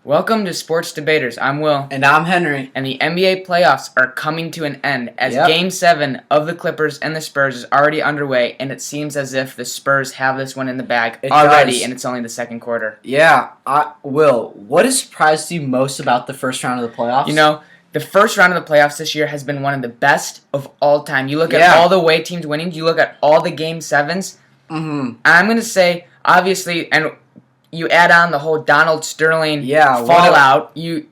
Welcome to Sports Debaters. I'm Will. And I'm Henry. And the NBA playoffs are coming to an end as Game 7 of the Clippers and the Spurs is already underway, and it seems as if the Spurs have this one in the bag already, and it's only the second quarter. Yeah. Will, what has surprised you most about the first round of the playoffs? You know, the first round of the playoffs this year has been one of the best of all time. You look at all the way teams winning, you look at all the Game 7s. I'm going to say, obviously, and you add on the whole Donald Sterling fallout. You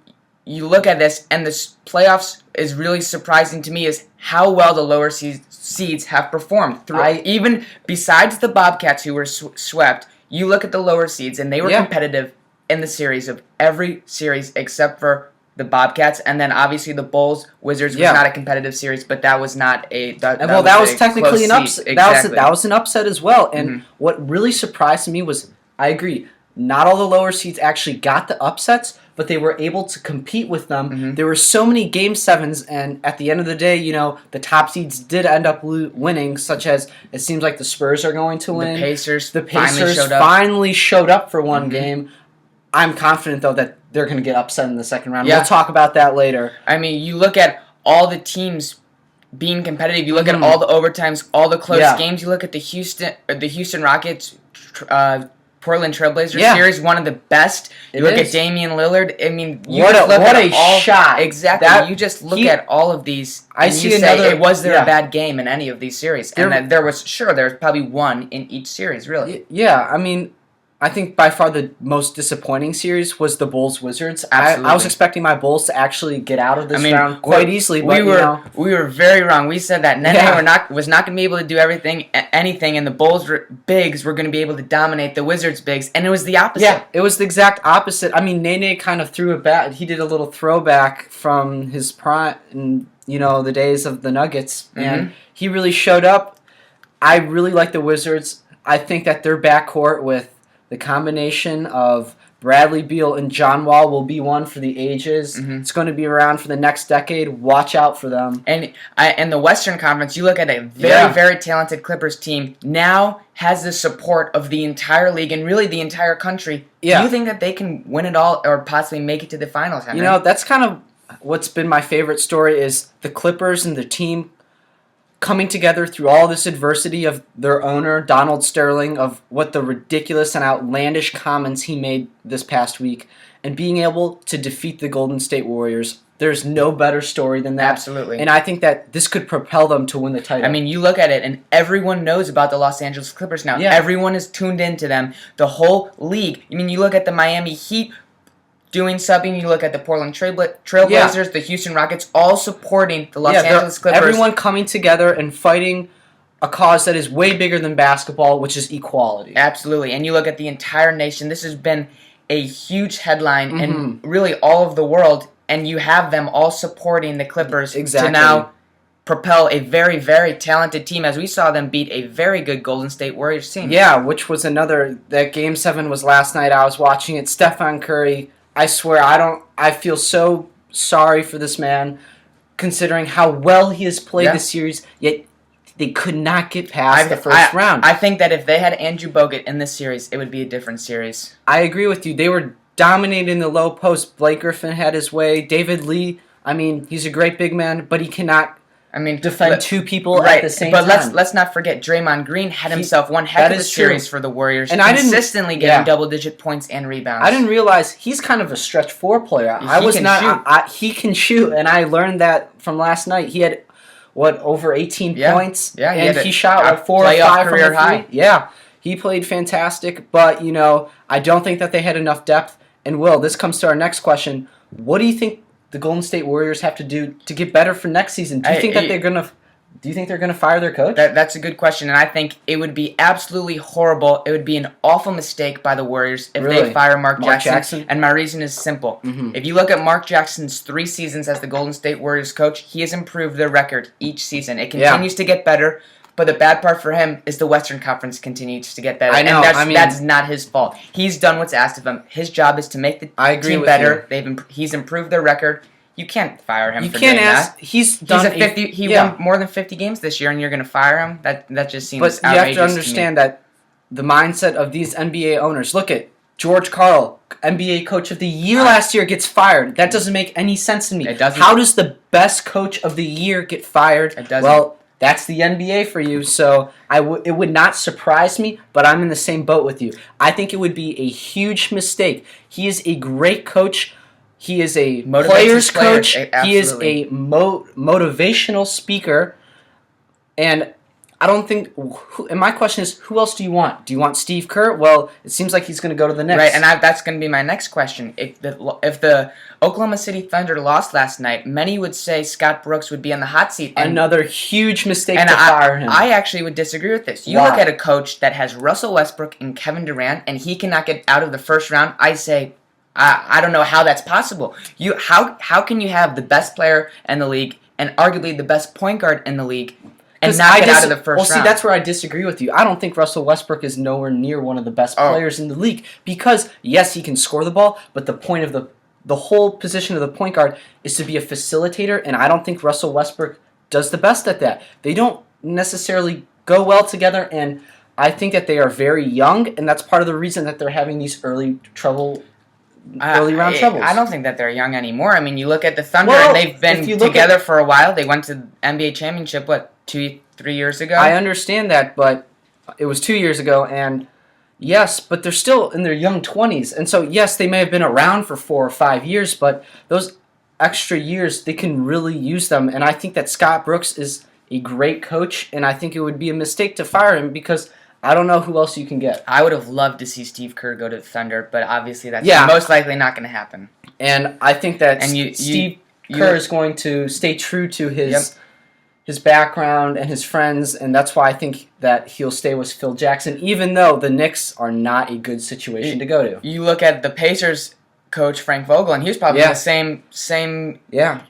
look at this, and this playoffs is really surprising to me is how well the lower seeds have performed. Even besides the Bobcats who were swept, you look at the lower seeds, and they were competitive in the series of every series except for the Bobcats, and then obviously the Bulls Wizards was not a competitive series, but that was not that was technically an upset. Exactly. That was an upset as well. And what really surprised me was, I agree, not all the lower seeds actually got the upsets, but they were able to compete with them. There were so many Game 7s, and at the end of the day, the top seeds did end up winning, such as it seems like the Spurs are going to win. The Pacers finally showed up for one game. I'm confident, though, that they're going to get upset in the second round. We'll talk about that later. I mean, you look at all the teams being competitive. You look at all the overtimes, all the close games. You look at the Houston Rockets, Portland Trailblazers series, one of the best. You look at Damian Lillard. I mean, what a shot! Exactly. You just look at all of these. Was there a bad game in any of these series? And there was probably one in each series, really. Yeah, I mean, I think by far the most disappointing series was the Bulls Wizards. Absolutely. I was expecting my Bulls to actually get out of this round quite easily. But we were very wrong. We said that Nene was not going to be able to do anything, and the Bulls bigs were going to be able to dominate the Wizards bigs, and it was the opposite. Yeah, it was the exact opposite. I mean, Nene kind of threw it back. He did a little throwback from his prime, in, the days of the Nuggets, and he really showed up. I really like the Wizards. I think that their backcourt with the combination of Bradley Beal and John Wall will be one for the ages. It's going to be around for the next decade. Watch out for them. And in the Western Conference, you look at a very, very talented Clippers team now has the support of the entire league and really the entire country. Do you think that they can win it all or possibly make it to the finals, Henry? That's kind of what's been my favorite story is the Clippers and the team coming together through all this adversity of their owner, Donald Sterling, of what the ridiculous and outlandish comments he made this past week, and being able to defeat the Golden State Warriors. There's no better story than that. Absolutely. And I think that this could propel them to win the title. I mean, you look at it, and everyone knows about the Los Angeles Clippers now. Everyone is tuned into them. The whole league. I mean, you look at the Miami Heat doing subbing, you look at the Portland Trailblazers, the Houston Rockets, all supporting the Los Angeles Clippers. Everyone coming together and fighting a cause that is way bigger than basketball, which is equality. Absolutely. And you look at the entire nation. This has been a huge headline in really all of the world, and you have them all supporting the Clippers to now propel a very, very talented team, as we saw them beat a very good Golden State Warriors team. Yeah, which was that Game 7 was last night. I was watching it. Stephen Curry, I swear, I feel so sorry for this man, considering how well he has played this series, yet they could not get past the first round. I think that if they had Andrew Bogut in this series, it would be a different series. I agree with you. They were dominating the low post. Blake Griffin had his way. David Lee, I mean, he's a great big man, but he cannot defend two people at the same time. But let's not forget, Draymond Green had himself one heck of a series for the Warriors, and consistently getting double-digit points and rebounds. I didn't realize he's kind of a stretch four player. He can shoot, and I learned that from last night. He had over 18 points, and he shot like 4 or 5 career high. Yeah, he played fantastic, but I don't think that they had enough depth. And this comes to our next question: what do you think the Golden State Warriors have to do to get better for next season? Do you think they're gonna fire their coach? That's a good question, and I think it would be absolutely horrible. It would be an awful mistake by the Warriors if they fire Mark Jackson. And my reason is simple. If you look at Mark Jackson's 3 seasons as the Golden State Warriors coach, he has improved their record each season. It continues to get better. But the bad part for him is the Western Conference continues to get better. I know. And that's not his fault. He's done what's asked of him. His job is to make the team better. He's improved their record. You can't fire him for doing that. He won more than 50 games this year, and you're going to fire him? That just seems outrageous. But you have to understand that the mindset of these NBA owners. Look at George Karl, NBA Coach of the Year last year, gets fired. That doesn't make any sense to me. It doesn't. How does the best coach of the year get fired? It doesn't. Well, that's the NBA for you, so it would not surprise me, but I'm in the same boat with you. I think it would be a huge mistake. He is a great coach. He is a player's coach. He is a motivational speaker. And I don't think. And my question is, who else do you want? Do you want Steve Kerr? Well, it seems like he's going to go to the Knicks. Right, and that's going to be my next question. If the Oklahoma City Thunder lost last night, many would say Scott Brooks would be on the hot seat. Another huge mistake to fire him. I actually would disagree with this. You look at a coach that has Russell Westbrook and Kevin Durant, and he cannot get out of the first round. I say, I don't know how that's possible. How can you have the best player in the league and arguably the best point guard in the league and not get out of the first round? Well, see, that's where I disagree with you. I don't think Russell Westbrook is nowhere near one of the best players in the league because, yes, he can score the ball, but the point of the whole position of the point guard is to be a facilitator, and I don't think Russell Westbrook does the best at that. They don't necessarily go well together, and I think that they are very young, and that's part of the reason that they're having these early round troubles. I don't think that they're young anymore. I mean, you look at the Thunder, and they've been together for a while. They went to the NBA championship, 2-3 years ago? I understand that, but it was 2 years ago, and yes, but they're still in their young 20s. And so, yes, they may have been around for 4 or 5 years, but those extra years, they can really use them. And I think that Scott Brooks is a great coach, and I think it would be a mistake to fire him because I don't know who else you can get. I would have loved to see Steve Kerr go to the Thunder, but obviously that's most likely not going to happen. And I think that Steve Kerr is going to stay true to his background and his friends, and that's why I think that he'll stay with Phil Jackson, even though the Knicks are not a good situation to go to. You look at the Pacers coach, Frank Vogel, and he was probably in the same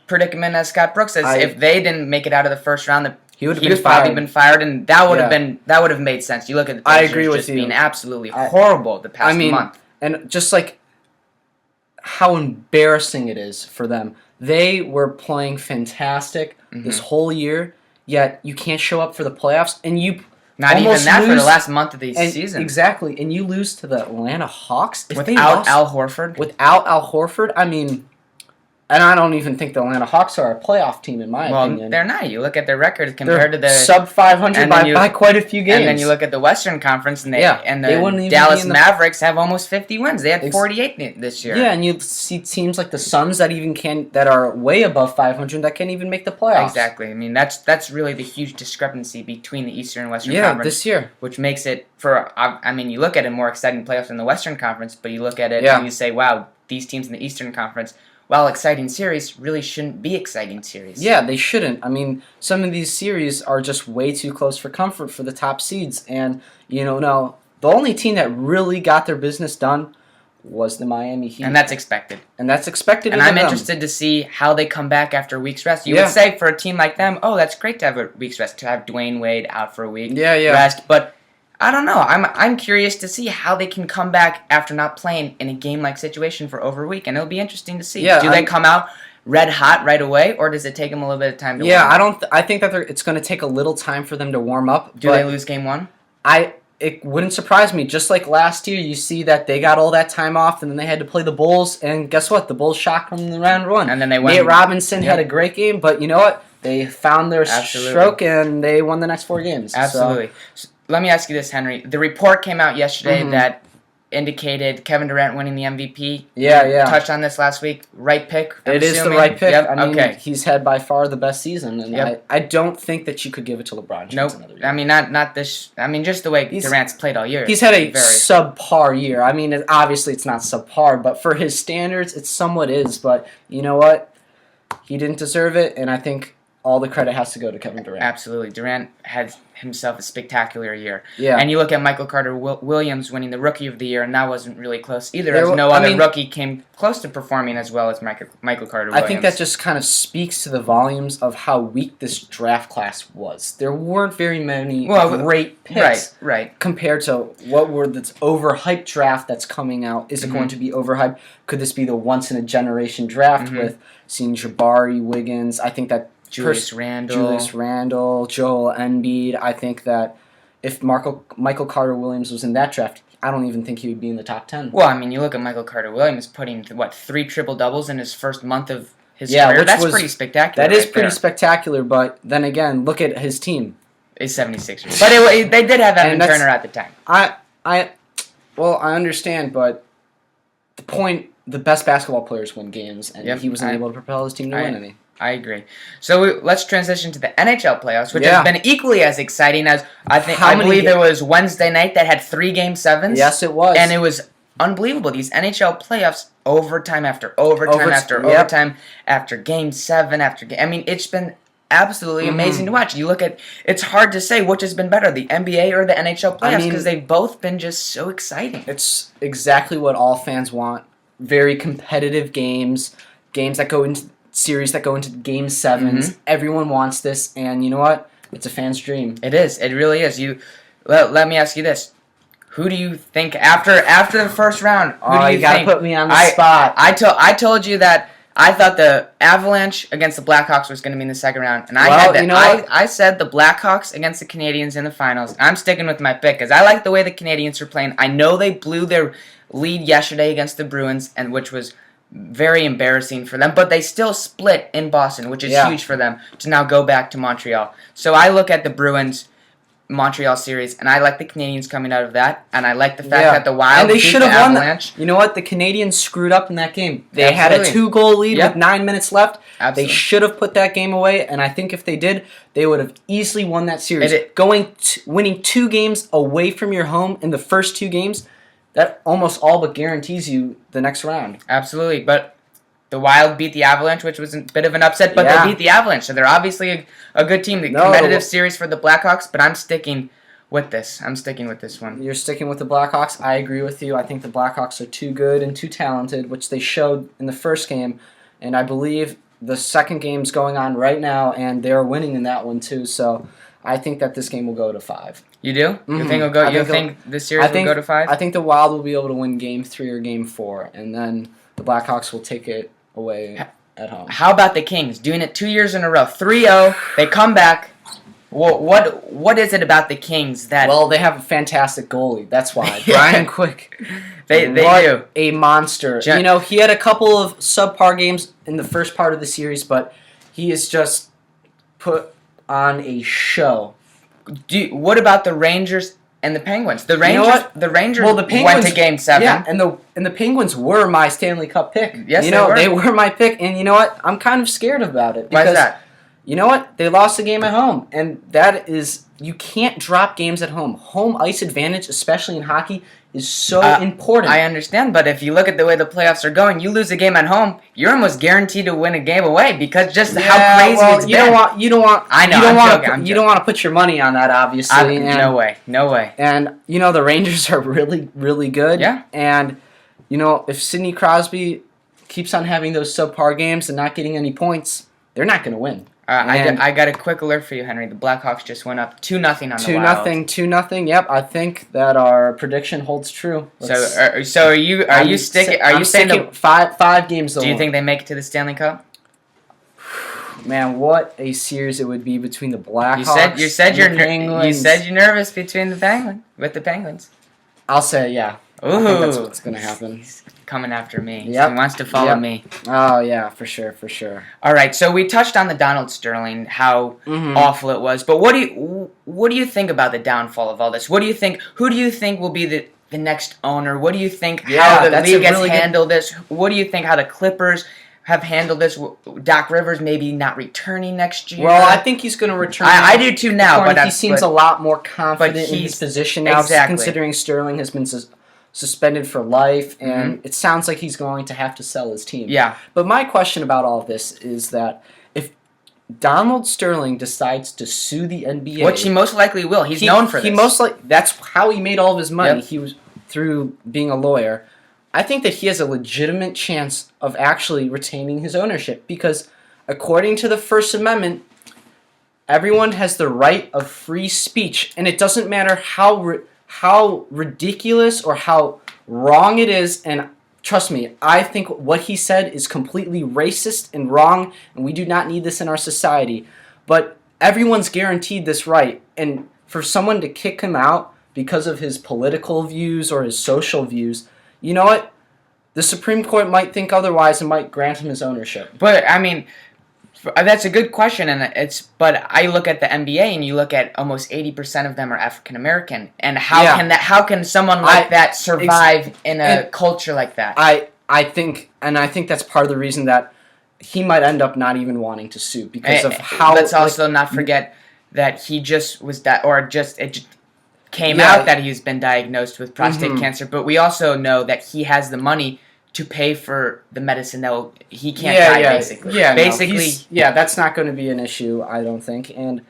predicament as Scott Brooks. If they didn't make it out of the first round, he would have probably been fired, and that would have made sense. You look at the Pacers being absolutely horrible the past month. And just like how embarrassing it is for them. They were playing fantastic this whole year, yet you can't show up for the playoffs, and you not even that for the last month of the season. Exactly, and you lose to the Atlanta Hawks without Al Horford. Without Al Horford, I mean, and I don't even think the Atlanta Hawks are a playoff team in my opinion. Well, they're not. You look at their record compared to the sub 500 by quite a few games. And then you look at the Western Conference, and the Dallas Mavericks have almost 50 wins. They had 48 this year. Yeah, and you see teams like the Suns that are way above 500 that can't even make the playoffs. Exactly. I mean, that's really the huge discrepancy between the Eastern and Western Conference. This year, which makes it you look at it more exciting playoffs in the Western Conference, but you look at it and you say, wow, these teams in the Eastern Conference, while exciting series, really shouldn't be exciting series. Yeah, they shouldn't. I mean, some of these series are just way too close for comfort for the top seeds. And, now, the only team that really got their business done was the Miami Heat. And that's expected. And I'm interested to see how they come back after a week's rest. You would say for a team like them, that's great to have a week's rest, to have Dwayne Wade out for a week rest. But I don't know. I'm curious to see how they can come back after not playing in a game-like situation for over a week, and it'll be interesting to see. Do they come out red hot right away, or does it take them a little bit of time to warm up? I think that it's going to take a little time for them to warm up. Do they lose game one? It wouldn't surprise me. Just like last year, you see that they got all that time off, and then they had to play the Bulls, and guess what? The Bulls shocked them in the round one. And then they won. Nate Robinson had a great game, but you know what? They found their stroke, and they won the next 4 games. Absolutely. So, let me ask you this, Henry. The report came out yesterday that indicated Kevin Durant winning the MVP. Yeah. Touched on this last week. Right pick. It is the right pick. Yep. I mean, he's had by far the best season, and I don't think that you could give it to LeBron James another year. I mean, not this. I mean, just the way Durant's played all year. He's had a subpar year. I mean, obviously it's not subpar, but for his standards, it somewhat is. But you know what? He didn't deserve it, and I think all the credit has to go to Kevin Durant. Absolutely. Durant had himself a spectacular year. Yeah. And you look at Michael Carter Williams winning the Rookie of the Year, and that wasn't really close either, as no other rookie came close to performing as well as Michael Carter Williams. I think that just kind of speaks to the volumes of how weak this draft class was. There weren't very many great picks compared to what were this overhyped draft that's coming out. Is it going to be overhyped? Could this be the once-in-a-generation draft with seeing Jabari, Wiggins? I think that Julius Randle, Joel Embiid. I think that if Michael Carter Williams was in that draft, I don't even think he would be in the top 10. Well, I mean, you look at Michael Carter-Williams putting, 3 triple-doubles in his first month of his Yeah, career? which That's was- pretty spectacular. That is right pretty there. spectacular, but then again, look at his team. It's 76ers. But they did have Evan And that's- Turner at the time. Well, I understand, but the best basketball players win games, and Yep, he wasn't able to propel his team to win any. I agree. So let's transition to the NHL playoffs, which Yeah. has been equally as exciting as How I many believe it was Wednesday night that had 3 Game 7s. Yes, it was. And it was unbelievable. These NHL playoffs, overtime after overtime after Yep. overtime after Game 7 after game. I mean, it's been absolutely amazing to watch. You look at, it's hard to say which has been better, the NBA or the NHL playoffs, because they've both been just so exciting. It's exactly what all fans want. Very competitive games that go into series that go into Game 7s. Everyone wants this, and you know what? It's a fan's dream. It is. It really is. Let me ask you this. Who do you think after the first round? Who do you gotta think? put me on the spot. I told you that I thought the Avalanche against the Blackhawks was going to be in the second round, and I said the Blackhawks against the Canadiens in the finals. I'm sticking with my pick because I like the way the Canadiens are playing. I know they blew their lead yesterday against the Bruins, and which was very embarrassing for them, but they still split in Boston, which is huge for them to now go back to Montreal. So I look at the Bruins Montreal series, and I like the Canadiens coming out of that, and I like the fact that the Wild and they beat should the have won. Avalanche. You know what? The Canadiens screwed up in that game. They had a Absolutely. 2-goal lead Yep. with 9 minutes left. Absolutely. They should have put that game away, and I think if they did, they would have easily won that series. Winning 2 games away from your home in the first 2 games, that almost all but guarantees you the next round. Absolutely, but the Wild beat the Avalanche, which was a bit of an upset, but Yeah. they beat the Avalanche, so they're obviously a good team. The competitive series for the Blackhawks, but I'm sticking with this. I'm sticking with this one. You're sticking with the Blackhawks. I agree with you. I think the Blackhawks are too good and too talented, which they showed in the first game, and I believe the second game's going on right now, and they're winning in that one too. So I think that this game will go to 5. You do? You think it'll go? You think this series will go to 5? I think the Wild will be able to win Game 3 or Game 4, and then the Blackhawks will take it away at home. How about the Kings doing it 2 years in a row? 3-0. They come back. What is it about the Kings that? Well, they have a fantastic goalie. That's why. Brian Quick. They What do. a monster. He had a couple of subpar games in the first part of the series, but he has just put on a show. What about the Rangers and the Penguins? The Rangers. You know what? The Rangers Well, the Penguins went to Game 7. Yeah, and the Penguins were my Stanley Cup pick. Yes, they were my pick, and you know what? I'm kind of scared about it. Why is because that? You know what? They lost a game at home, and that is, you can't drop games at home. Home ice advantage, especially in hockey, is so important. I understand, but if you look at the way the playoffs are going, you lose a game at home, you're almost guaranteed to win a game away because just how crazy it's been. You don't want. I know. You don't want to put your money on that, obviously. No way. And the Rangers are really, really good. Yeah. And if Sidney Crosby keeps on having those subpar games and not getting any points, they're not going to win. I got a quick alert for you, Henry. The Blackhawks just went up 2-0 on the Wild. 2-0. Yep, I think that our prediction holds true. So are you sticking? Are you saying five games? Do you think they make it to the Stanley Cup? Man, what a series it would be between the Blackhawks. You said you're Penguins. You said you're nervous between the Penguins. I'll say yeah. Ooh, I think that's what's gonna happen. He's coming after me. Yep. He wants to follow me. Oh yeah, for sure. All right, so we touched on the Donald Sterling, how awful it was. But what do you think about the downfall of all this? What do you think? Who do you think will be the next owner? What do you think how the league has handled this? What do you think how the Clippers have handled this? Doc Rivers maybe not returning next year. Well, I think he's going to return. I do too now, but he seems a lot more confident in his position now, considering Sterling has been suspended for life, and it sounds like he's going to have to sell his team. Yeah. But my question about all this is that if Donald Sterling decides to sue the NBA, which he most likely will, he's known for this. That's how he made all of his money. Yep. He was through being a lawyer. I think that he has a legitimate chance of actually retaining his ownership because, according to the First Amendment, everyone has the right of free speech, and it doesn't matter how ridiculous or how wrong it is. And trust me, I think what he said is completely racist and wrong, and we do not need this in our society. But everyone's guaranteed this right, and for someone to kick him out because of his political views or his social views, you know what? The Supreme Court might think otherwise and might grant him his ownership. But I mean, that's a good question, but I look at the NBA and you look at almost 80% of them are African American, and how can someone like that survive in a culture like that? I think that's part of the reason that he might end up not even wanting to sue because of how. Let's also not forget that he just was it came out that he's been diagnosed with prostate cancer, but we also know that he has the money to pay for the medicine that he can't die, basically. Yeah, basically. That's not going to be an issue, I don't think. And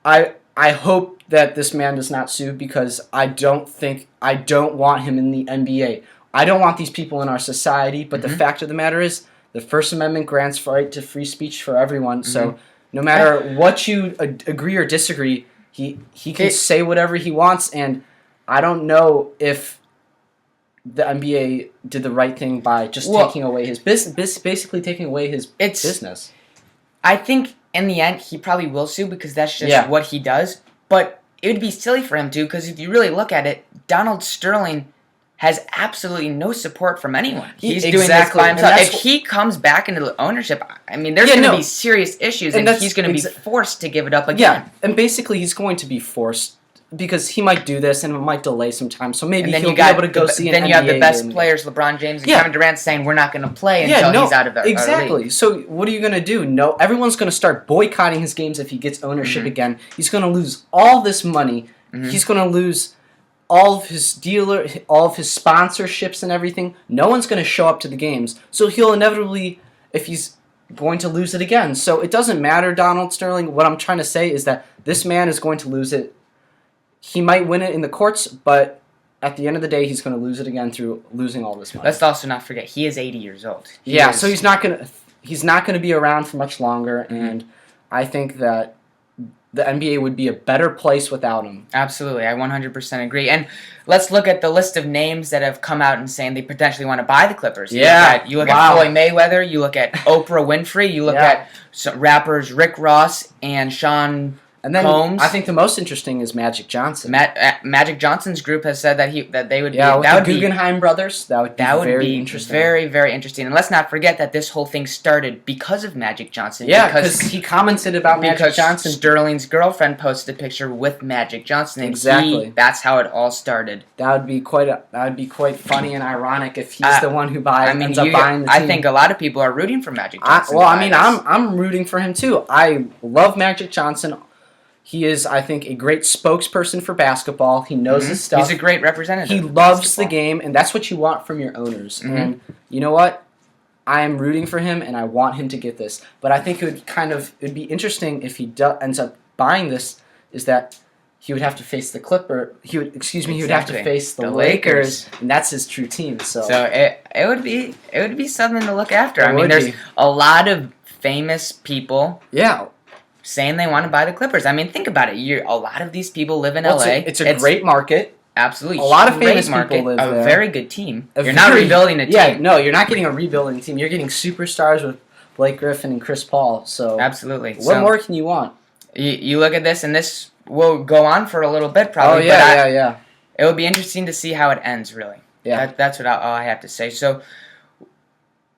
I hope that this man does not sue because I don't want him in the NBA. I don't want these people in our society, but the fact of the matter is the First Amendment grants right to free speech for everyone. So no matter what you agree or disagree, he can say whatever he wants, and I don't know if the NBA did the right thing by just taking away his business, basically taking away his business. I think in the end he probably will sue because that's just what he does. But it would be silly for him to, because if you really look at it, Donald Sterling has absolutely no support from anyone. He's doing this by himself. If he comes back into the ownership, I mean, there's going to be serious issues, and he's going to be forced to give it up again. Yeah, and basically he's going to be forced because he might do this and it might delay some time. So maybe he'll be able to go see an NBA. Then you have the best players, LeBron James and Kevin Durant, saying we're not going to play until he's out of there. Exactly. So what are you going to do? No, everyone's going to start boycotting his games if he gets ownership again. He's going to lose all this money. He's going to lose all of his sponsorships and everything. No one's going to show up to the games. So he'll inevitably, if he's going to lose it again. So it doesn't matter, Donald Sterling. What I'm trying to say is that this man is going to lose it. He might win it in the courts, but at the end of the day, he's going to lose it again through losing all this money. Let's also not forget he is 80 years old. So he's not going to be around for much longer, and I think that the NBA would be a better place without him. Absolutely, I 100% agree. And let's look at the list of names that have come out and saying they potentially want to buy the Clippers. You look at Floyd Mayweather, you look at Oprah Winfrey, you look at rappers Rick Ross and Sean Combs. I think the most interesting is Magic Johnson. Magic Johnson's group has said that they would be with the Guggenheim brothers. That would be very interesting. Very, very interesting. And let's not forget that this whole thing started because of Magic Johnson. Yeah, because he commented about Magic Johnson. Sterling's girlfriend posted a picture with Magic Johnson. And that's how it all started. That would be quite funny and ironic if he's the one who ends up buying the team. I think a lot of people are rooting for Magic Johnson. I'm rooting for him too. I love Magic Johnson. He is, I think, a great spokesperson for basketball. He knows his stuff. He's a great representative. He loves the game, and that's what you want from your owners. And you know what? I am rooting for him, and I want him to get this. But I think it would be interesting if he ends up buying this. Is that he would have to face the Clippers? He would have to face the Lakers, and that's his true team. So it would be something to look after. I mean, there's a lot of famous people. Yeah. Saying they want to buy the Clippers. I mean, think about it. A lot of these people live in LA. It's a great market. Absolutely. A lot of famous people live there. A very good team. You're not rebuilding a team. Yeah, no, you're not getting a rebuilding team. You're getting superstars with Blake Griffin and Chris Paul. So absolutely. What more can you want? You look at this, and this will go on for a little bit probably. Oh, yeah. It will be interesting to see how it ends, really. Yeah. That's what all I have to say. So,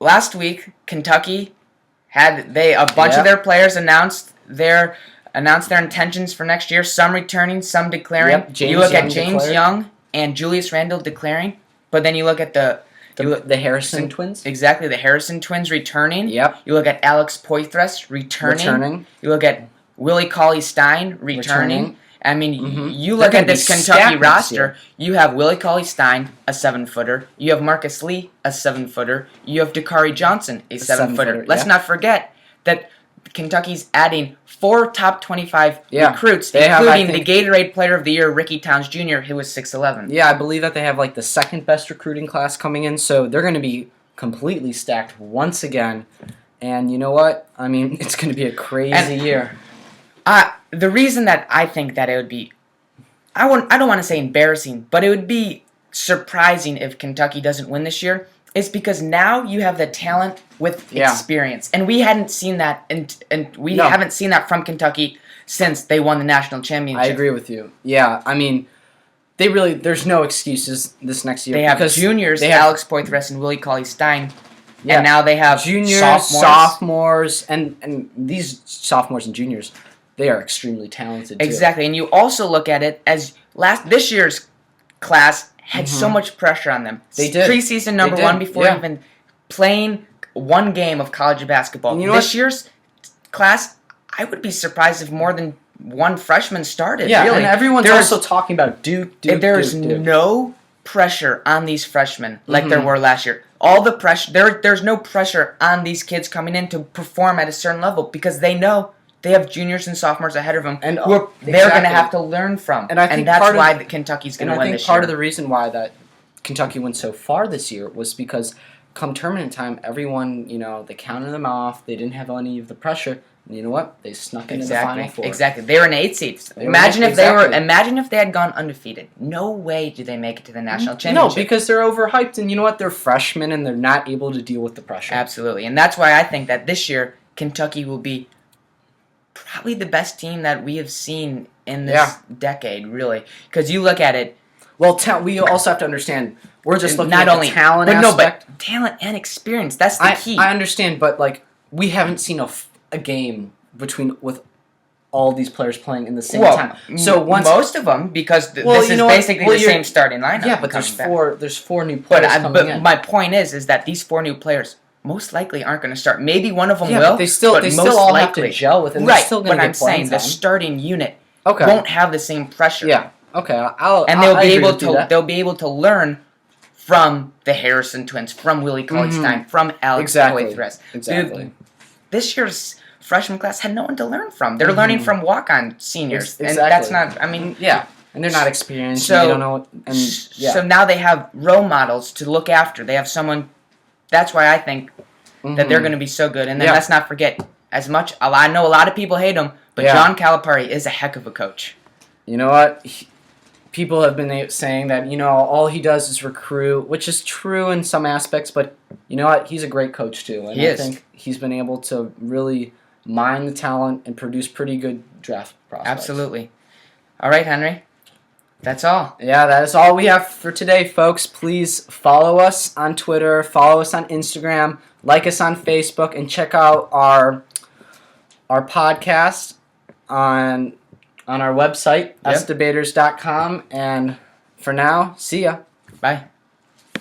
last week, Kentucky had a bunch of their players announced their intentions for next year. Some returning, some declaring. Yep, you look at James Young and Julius Randle declaring, but then you look at the Harrison twins. Exactly, the Harrison twins returning. Yep. You look at Alex Poitras returning. You look at Willie Cauley-Stein returning. I mean, you look at this Kentucky roster. You have Willie Cauley-Stein, a 7-footer. You have Marcus Lee, a 7-footer. You have Dakari Johnson, a 7-footer. Let's not forget that Kentucky's adding 4 top 25 recruits, including the Gatorade Player of the Year, Ricky Towns Jr., who was 6'11". Yeah, I believe that they have the second best recruiting class coming in, so they're going to be completely stacked once again. And you know what? I mean, it's going to be a crazy year. The reason that I think that it would be, I don't want to say embarrassing, but it would be surprising if Kentucky doesn't win this year, is because now you have the talent with experience, and we hadn't seen that, and we haven't seen that from Kentucky since they won the national championship. I agree with you. Yeah, I mean, there's no excuses this next year. They have juniors, Alex Poitras and Willie Cauley-Stein. Yeah. And now they have juniors, sophomores, and these sophomores and juniors, they are extremely talented too. Exactly. And you also look at it as this year's class had so much pressure on them. They did. Preseason number 1 before even playing one game of college basketball. This year's class, I would be surprised if more than one freshman started. Yeah, really. And everyone's also talking about Duke. There's no pressure on these freshmen like there were last year. All the pressure, there's no pressure on these kids coming in to perform at a certain level because they know they have juniors and sophomores ahead of them and who they're going to have to learn from. And that's why Kentucky's going to win this year. And I think part of the reason why that Kentucky went so far this year was because come tournament time, everyone, they counted them off. They didn't have any of the pressure. And you know what? They snuck into the Final Four. Exactly. They were an 8 seed. Imagine if they had gone undefeated. No way do they make it to the national championship. No, because they're overhyped, and you know what? They're freshmen, and they're not able to deal with the pressure. Absolutely, and that's why I think that this year Kentucky will be probably the best team that we have seen in this decade, really. Because you look at it. Well, we also have to understand we're just looking at the talent aspect. But talent and experience. That's the key. I understand, but we haven't seen a game with all these players playing in the same time. So most of them, because this is basically the same starting lineup. Yeah, but there's four new players coming in. My point is that these 4 new players most likely aren't going to start. Maybe one of them will. But they still all have to gel with, and they're still going to get playing time. The starting unit won't have the same pressure. Yeah. Okay. They'll be able to learn from the Harrison twins, from Willie Cauley-Stein, from Alex Poitras. Exactly. Dude, this year's freshman class had no one to learn from. They're learning from walk-on seniors, and that's not. I mean, and they're not experienced. So they don't know. So now they have role models to look after. They have someone. That's why I think that they're going to be so good. And then let's not forget, as much I know a lot of people hate him, but John Calipari is a heck of a coach. You know what? People have been saying that all he does is recruit, which is true in some aspects, but you know what? He's a great coach too, and I think he's been able to really mine the talent and produce pretty good draft prospects. Absolutely. All right, Henry. That's all. Yeah, that is all we have for today, folks. Please follow us on Twitter, follow us on Instagram, like us on Facebook, and check out our podcast on our website, usdebaters.com. And for now, see ya. Bye.